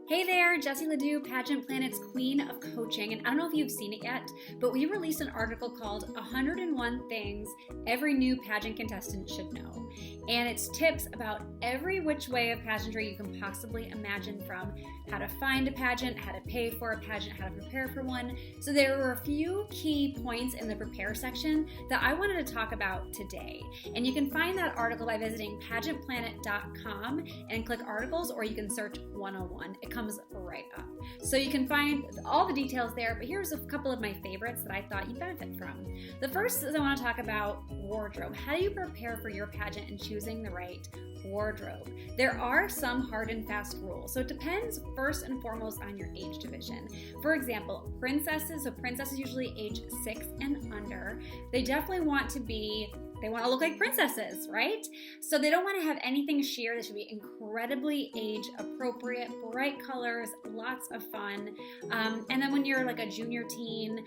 Hey there, Jessie Ladoue, Pageant Planet's Queen of Coaching, and I don't know if you've seen it yet, but we released an article called 101 Things Every New Pageant Contestant Should Know. And it's tips about every which way of pageantry you can possibly imagine, from how to find a pageant, how to pay for a pageant, how to prepare for one. So there were a few key points in the prepare section that I wanted to talk about today. And you can find that article by visiting pageantplanet.com and click articles, or you can search 101. It comes right up. So you can find all the details there, but here's a couple of my favorites that I thought you'd benefit from. The first is I want to talk about wardrobe. How do you prepare for your pageant and choosing the right wardrobe? There are some hard and fast rules, so it depends first and foremost on your age division. For example, princesses usually age 6 and under, they definitely want to look like princesses, right? So they don't want to have anything sheer. They should be incredibly age appropriate, bright colors, lots of fun. And then when you're like a junior teen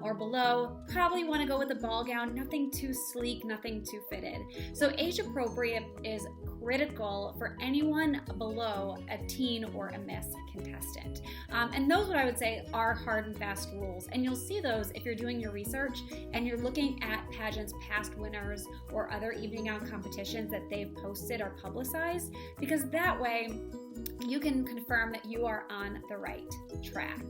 or below, probably want to go with a ball gown, nothing too sleek, nothing too fitted. So age appropriate is critical for anyone below a teen or a miss contestant. And those, what I would say, are hard and fast rules. And you'll see those if you're doing your research and you're looking at pageants' past winners or other evening gown competitions that they've posted or publicized, because that way you can confirm that you are on the right track.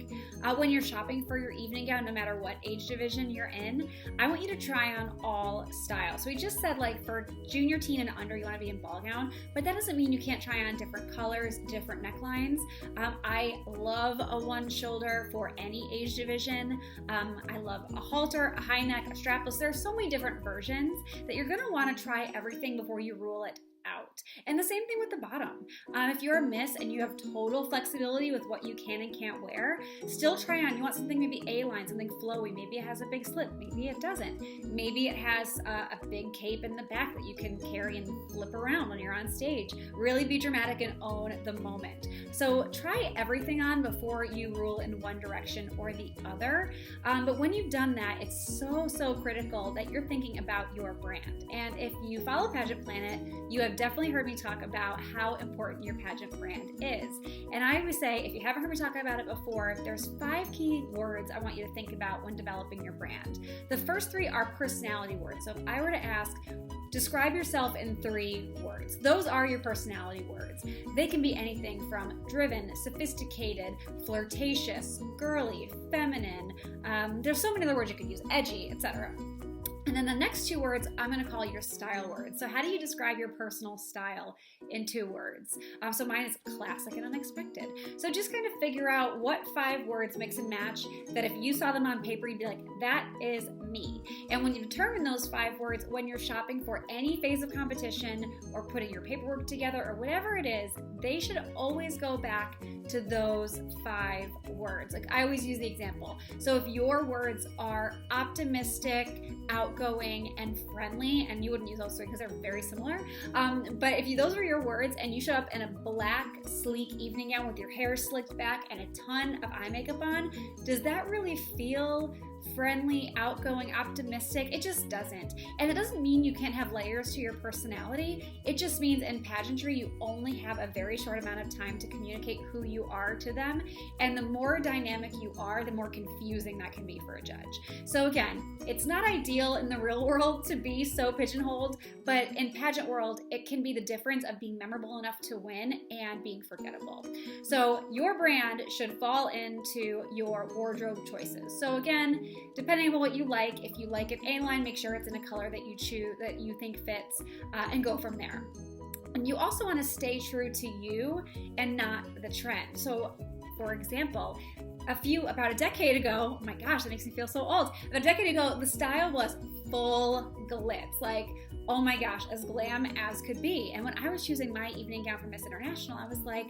When you're shopping for your evening gown, no matter what age division you're in, I want you to try on all styles. So we just said, like, for junior teen and under, you want to be in ball gown, but that doesn't mean you can't try on different colors, different necklines. I love a one shoulder for any age division. I love a halter, a high neck, a strapless. There are so many different versions that you're going to want to try everything before you rule it out. And the same thing with the bottom. If you're a miss and you have total flexibility with what you can and can't wear, still try on. You want something maybe A-line, something flowy. Maybe it has a big slip. Maybe it doesn't. Maybe it has a big cape in the back that you can carry and flip around when you're on stage. Really be dramatic and own the moment. So try everything on before you rule in one direction or the other. But when you've done that, it's so critical that you're thinking about your brand. And if you follow Pageant Planet, you have definitely heard me talk about how important your pageant brand is. And I always say, if you haven't heard me talk about it before, there's 5 key words I want you to think about when developing your brand. The first 3 are personality words. So if I were to ask, describe yourself in 3 words, those are your personality words. They can be anything from driven, sophisticated, flirtatious, girly, feminine. There's so many other words you could use, edgy, etc. And then the next 2 words I'm going to call your style words. So how do you describe your personal style in 2 words? So mine is classic and unexpected. So just kind of figure out what 5 words mix and match that if you saw them on paper, you'd be like, that is me. And when you determine those 5 words, when you're shopping for any phase of competition or putting your paperwork together or whatever it is, they should always go back to those 5 words. Like I always use the example. So if your words are optimistic, outgoing, and friendly, and you wouldn't use those 3 because they're very similar, but if those are your words and you show up in a black, sleek evening gown with your hair slicked back and a ton of eye makeup on, does that really feel friendly, outgoing, optimistic? It just doesn't. And it doesn't mean you can't have layers to your personality. It just means in pageantry, you only have a very short amount of time to communicate who you are to them. And the more dynamic you are, the more confusing that can be for a judge. So again, it's not ideal in the real world to be so pigeonholed, but in pageant world, it can be the difference of being memorable enough to win and being forgettable. So your brand should fall into your wardrobe choices. So again, depending on what you like, if you like an A-line, make sure it's in a color that you choose, that you think fits, and go from there. And you also want to stay true to you and not the trend. So for example, about a decade ago, oh my gosh, that makes me feel so old. About a decade ago, the style was full glitz, like, oh my gosh, as glam as could be. And when I was choosing my evening gown for Miss International, I was like,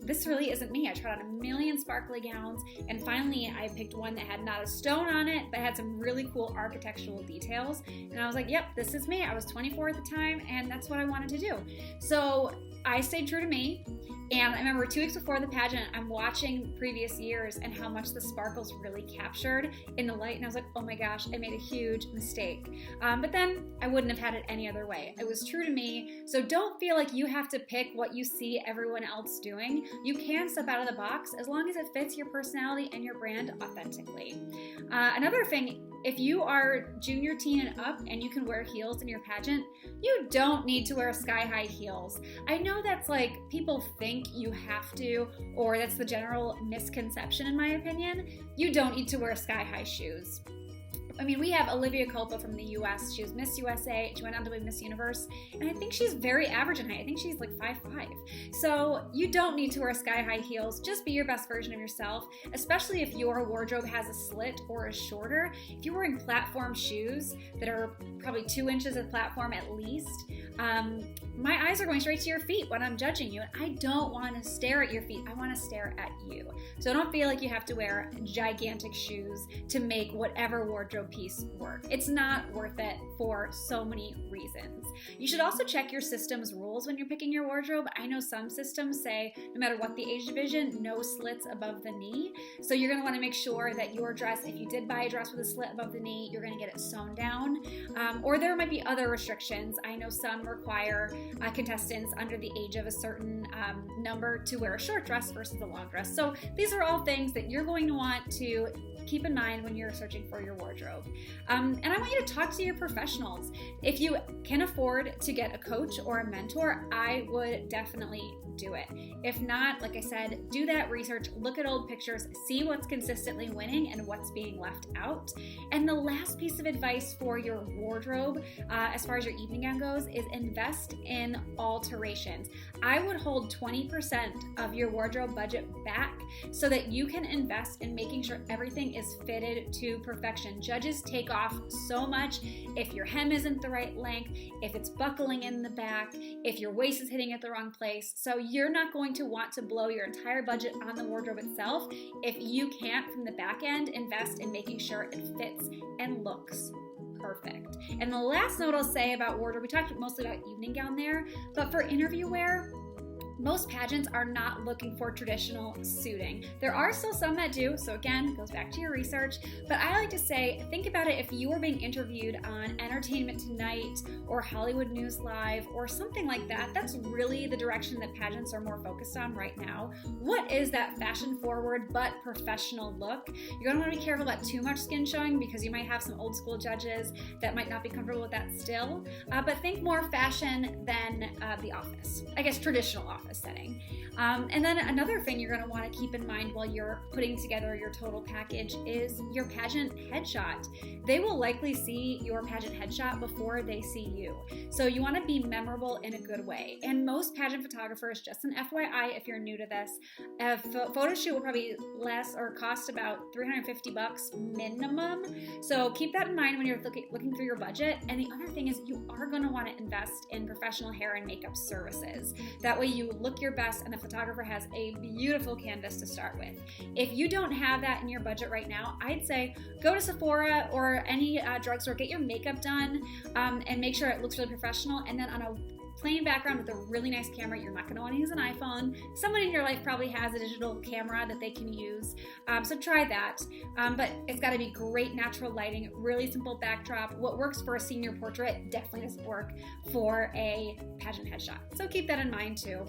this really isn't me. I tried on a million sparkly gowns, and finally I picked one that had not a stone on it, but had some really cool architectural details. And I was like, yep, this is me. I was 24 at the time, and that's what I wanted to do. So I stayed true to me, And I remember 2 weeks before the pageant, I'm watching previous years and how much the sparkles really captured in the light. And I was like, oh my gosh, I made a huge mistake. But then I wouldn't have had it any other way. It was true to me. So don't feel like you have to pick what you see everyone else doing. You can step out of the box as long as it fits your personality and your brand authentically. Another thing, if you are junior teen and up and you can wear heels in your pageant, you don't need to wear sky-high heels. I know that's like people think you have to, or that's the general misconception in my opinion. You don't need to wear sky-high shoes. I mean, we have Olivia Culpo from the US. She was Miss USA. She went on to be Miss Universe. And I think she's very average in height. I think she's like 5'5". So you don't need to wear sky-high heels. Just be your best version of yourself, especially if your wardrobe has a slit or is shorter. If you're wearing platform shoes that are probably 2 inches of platform at least, my eyes are going straight to your feet when I'm judging you. And I don't want to stare at your feet. I want to stare at you. So don't feel like you have to wear gigantic shoes to make whatever wardrobe piece work. It's not worth it for so many reasons. You should also check your system's rules when you're picking your wardrobe. I know some systems say no matter what the age division, no slits above the knee. So you're going to want to make sure that your dress, if you did buy a dress with a slit above the knee, you're going to get it sewn down. Or there might be other restrictions. I know some require contestants under the age of a certain number to wear a short dress versus a long dress. So these are all things that you're going to want to keep in mind when you're searching for your wardrobe. And I want you to talk to your professionals. If you can afford to get a coach or a mentor, I would definitely do it. If not, like I said, do that research, look at old pictures, see what's consistently winning and what's being left out. And the last piece of advice for your wardrobe, as far as your evening gown goes, is invest in alterations. I would hold 20% of your wardrobe budget back so that you can invest in making sure everything is fitted to perfection. Judges take off so much if your hem isn't the right length, if it's buckling in the back, if your waist is hitting at the wrong place. So you're not going to want to blow your entire budget on the wardrobe itself if you can't, from the back end, invest in making sure it fits and looks perfect. And the last note I'll say about wardrobe, we talked mostly about evening gown there, but for interview wear, most pageants are not looking for traditional suiting. There are still some that do, so again, it goes back to your research, but I like to say, think about it if you were being interviewed on Entertainment Tonight or Hollywood News Live or something like that. That's really the direction that pageants are more focused on right now. What is that fashion-forward but professional look? You're going to want to be careful about too much skin showing because you might have some old school judges that might not be comfortable with that still, but think more fashion than The Office. I guess traditional office setting. And then another thing you're going to want to keep in mind while you're putting together your total package is your pageant headshot. They will likely see your pageant headshot before they see you. So you want to be memorable in a good way. And most pageant photographers, just an FYI if you're new to this, a photo shoot will probably less or cost about $350 minimum. So keep that in mind when you're looking through your budget. And the other thing is you are going to want to invest in professional hair and makeup services. That way you look your best and the photographer has a beautiful canvas to start with. If you don't have that in your budget right now, I'd say go to Sephora or any drugstore, get your makeup done and make sure it looks really professional. And then on a plain background with a really nice camera, you're not going to want to use an iPhone. Someone in your life probably has a digital camera that they can use, so try that. But it's got to be great natural lighting, really simple backdrop. What works for a senior portrait definitely doesn't work for a pageant headshot. So keep that in mind too.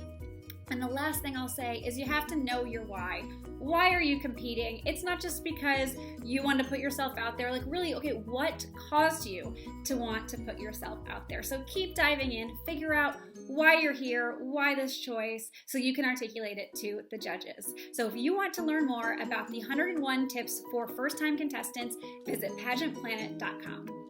And the last thing I'll say is you have to know your why. Why are you competing? It's not just because you want to put yourself out there. Like really, okay, what caused you to want to put yourself out there? So keep diving in, figure out why you're here, why this choice, so you can articulate it to the judges. So if you want to learn more about the 101 tips for first-time contestants, visit pageantplanet.com.